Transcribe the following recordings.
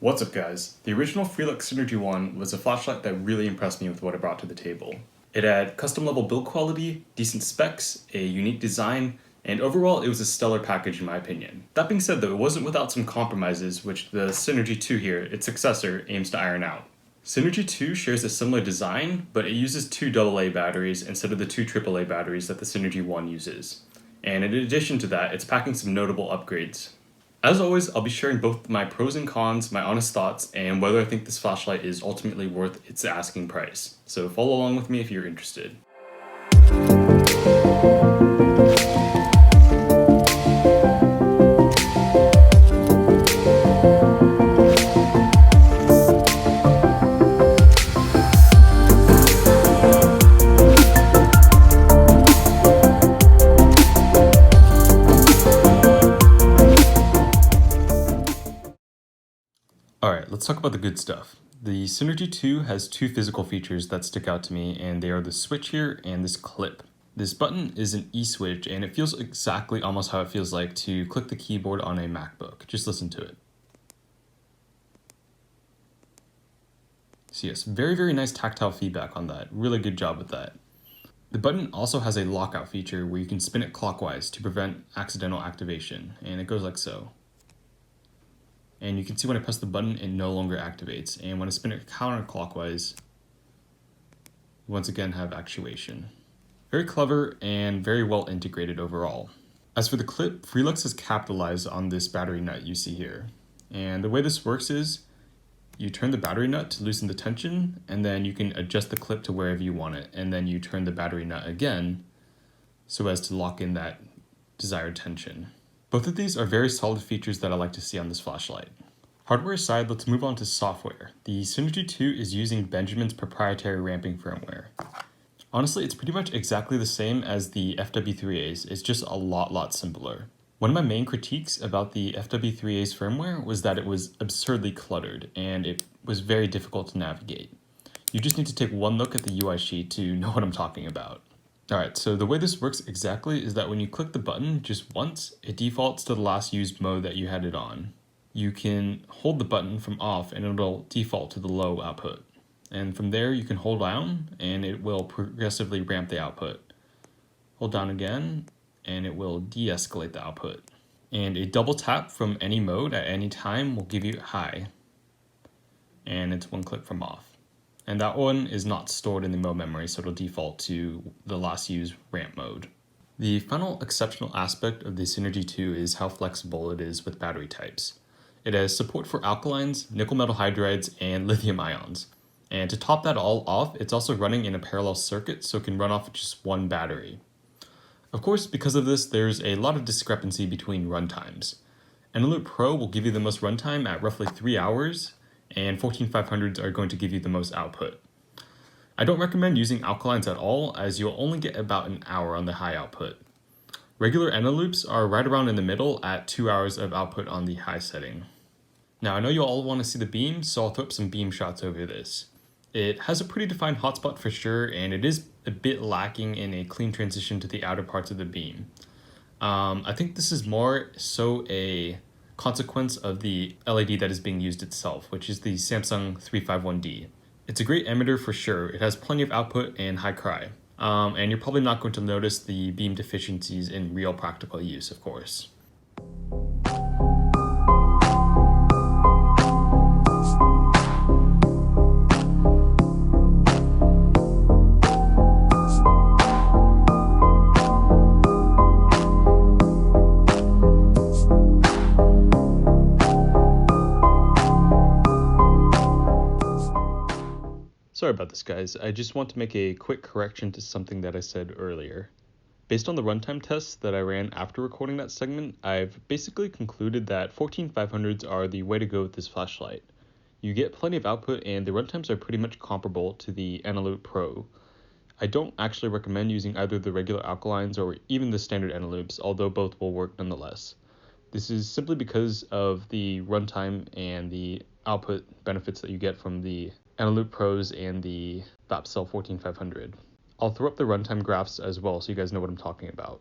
What's up guys? The original Frelux Synergy2 was a flashlight that really impressed me with what it brought to the table. It had custom level build quality, decent specs, a unique design, and overall it was a stellar package in my opinion. That being said though, it wasn't without some compromises which the Synergy2 here, its successor, aims to iron out. Synergy2 shares a similar design, but it uses two AA batteries instead of the two AAA batteries that the Synergy1 uses. And in addition to that, it's packing some notable upgrades. As always, I'll be sharing both my pros and cons, my honest thoughts, and whether I think this flashlight is ultimately worth its asking price. So follow along with me if you're interested. Alright, let's talk about the good stuff. The Synergy2 has two physical features that stick out to me, and they are the switch here and this clip. This button is an E-switch, and it feels exactly almost how it feels like to click the keyboard on a MacBook. Just listen to it. So yes, very nice tactile feedback on that. Really good job with that. The button also has a lockout feature where you can spin it clockwise to prevent accidental activation, and it goes like so. And you can see when I press the button, it no longer activates. And when I spin it counterclockwise, you once again have actuation. Very clever and very well integrated overall. As for the clip, Frelux has capitalized on this battery nut you see here. And the way this works is, you turn the battery nut to loosen the tension, and then you can adjust the clip to wherever you want it. And then you turn the battery nut again, so as to lock in that desired tension. Both of these are very solid features that I like to see on this flashlight. Hardware aside, let's move on to software. The Synergy2 is using Benjamin's proprietary ramping firmware. Honestly, it's pretty much exactly the same as the FW3As, it's just a lot simpler. One of my main critiques about the FW3A's firmware was that it was absurdly cluttered, and it was very difficult to navigate. You just need to take one look at the UI sheet to know what I'm talking about. Alright, so the way this works exactly is that when you click the button just once, it defaults to the last used mode that you had it on. You can hold the button from off and it'll default to the low output. And from there you can hold down and it will progressively ramp the output. Hold down again and it will de-escalate the output. And a double tap from any mode at any time will give you high. And it's one click from off. And that one is not stored in the mode memory, so it'll default to the last used ramp mode. The final exceptional aspect of the Synergy2 is how flexible it is with battery types. It has support for alkalines, nickel metal hydrides, and lithium ions. And to top that all off, it's also running in a parallel circuit, so it can run off just one battery. Of course, because of this, there's a lot of discrepancy between runtimes. Eneloop Pro will give you the most runtime at roughly 3 hours, and 14500s are going to give you the most output. I don't recommend using alkalines at all, as you'll only get about an hour on the high output. Regular Eneloops are right around in the middle at 2 hours of output on the high setting. Now I know you all want to see the beam, so I'll throw up some beam shots over this. It has a pretty defined hotspot for sure, and it is a bit lacking in a clean transition to the outer parts of the beam. I think this is more so a consequence of the LED that is being used itself, which is the Samsung 351D. It's a great emitter for sure. It has plenty of output and high cry. And you're probably not going to notice the beam deficiencies in real practical use, of course. Sorry about this guys, I just want to make a quick correction to something that I said earlier. Based on the runtime tests that I ran after recording that segment, I've basically concluded that 14500s are the way to go with this flashlight. You get plenty of output and the runtimes are pretty much comparable to the Eneloop Pro. I don't actually recommend using either the regular alkalines or even the standard Eneloops, although both will work nonetheless. This is simply because of the runtime and the output benefits that you get from the Eneloop Pros and the Vapcell 14500. I'll throw up the runtime graphs as well so you guys know what I'm talking about.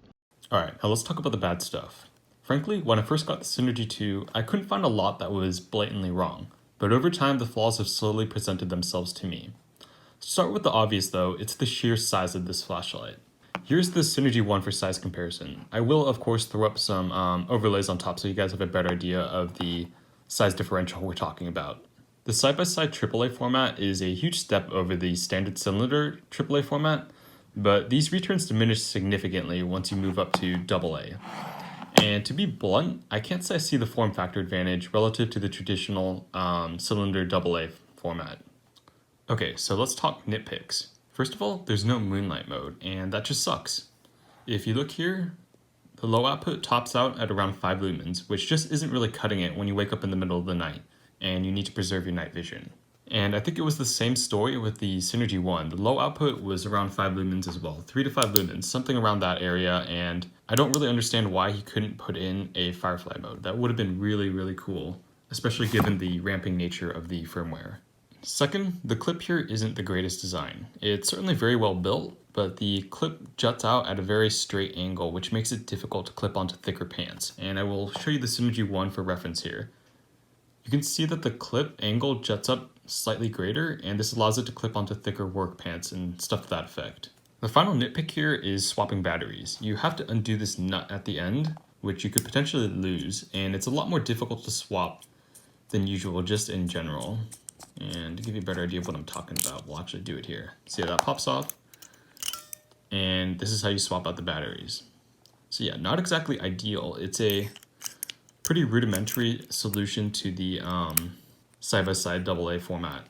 Alright, now let's talk about the bad stuff. Frankly, when I first got the Synergy2, I couldn't find a lot that was blatantly wrong, but over time the flaws have slowly presented themselves to me. To start with the obvious though, it's the sheer size of this flashlight. Here's the Synergy2 for size comparison. I will of course throw up some overlays on top so you guys have a better idea of the size differential we're talking about. The side-by-side AAA format is a huge step over the standard cylinder AAA format, but these returns diminish significantly once you move up to AA. And to be blunt, I can't say I see the form factor advantage relative to the traditional cylinder AA format. Okay, so let's talk nitpicks. First of all, there's no moonlight mode, and that just sucks. If you look here, the low output tops out at around 5 lumens, which just isn't really cutting it when you wake up in the middle of the night and you need to preserve your night vision. And I think it was the same story with the Synergy2. The low output was around 5 lumens as well, 3 to 5 lumens, something around that area, and I don't really understand why he couldn't put in a Firefly mode. That would have been really, really cool, especially given the ramping nature of the firmware. Second, the clip here isn't the greatest design. It's certainly very well built, but the clip juts out at a very straight angle, which makes it difficult to clip onto thicker pants. And I will show you the Synergy2 for reference here. You can see that the clip angle juts up slightly greater, and this allows it to clip onto thicker work pants and stuff to that effect. The final nitpick here is swapping batteries. You have to undo this nut at the end, which you could potentially lose, and it's a lot more difficult to swap than usual just in general. And to give you a better idea of what I'm talking about, we'll actually do it here. See how that pops off? And this is how you swap out the batteries. So yeah, not exactly ideal. It's a pretty rudimentary solution to the side-by-side AA format.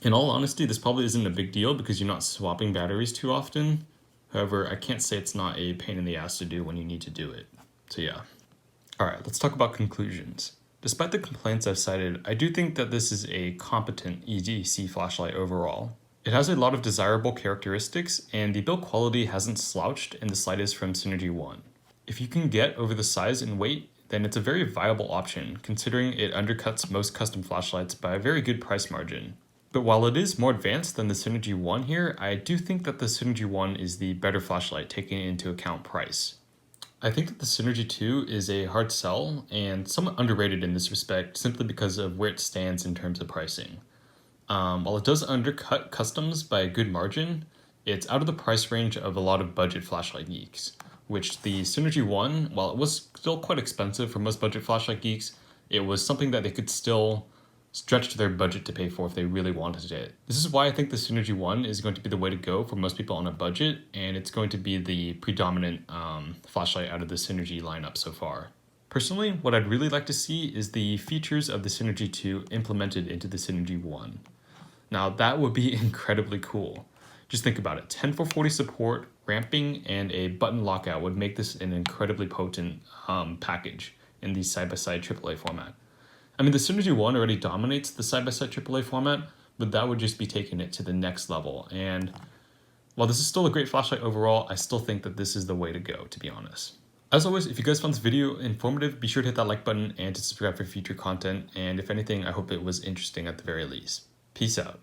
In all honesty, this probably isn't a big deal because you're not swapping batteries too often. However, I can't say it's not a pain in the ass to do when you need to do it. So yeah. Alright, let's talk about conclusions. Despite the complaints I've cited, I do think that this is a competent EDC flashlight overall. It has a lot of desirable characteristics, and the build quality hasn't slouched in the slightest from Synergy2. If you can get over the size and weight, then it's a very viable option, considering it undercuts most custom flashlights by a very good price margin. But while it is more advanced than the Synergy2 here, I do think that the Synergy2 is the better flashlight taking into account price. I think that the Synergy2 is a hard sell and somewhat underrated in this respect simply because of where it stands in terms of pricing. While it does undercut customs by a good margin, it's out of the price range of a lot of budget flashlight geeks, which the Synergy2, while it was still quite expensive for most budget flashlight geeks, it was something that they could still stretch their budget to pay for if they really wanted it. This is why I think the Synergy2 is going to be the way to go for most people on a budget, and it's going to be the predominant flashlight out of the Synergy lineup so far. Personally, what I'd really like to see is the features of the Synergy2 implemented into the Synergy2. Now that would be incredibly cool. Just think about it, 10-440 support, ramping, and a button lockout would make this an incredibly potent package in the side-by-side AAA format. I mean, the Synergy2 already dominates the side-by-side AAA format, but that would just be taking it to the next level. And while this is still a great flashlight overall, I still think that this is the way to go, to be honest. As always, if you guys found this video informative, be sure to hit that like button and to subscribe for future content. And if anything, I hope it was interesting at the very least. Peace out.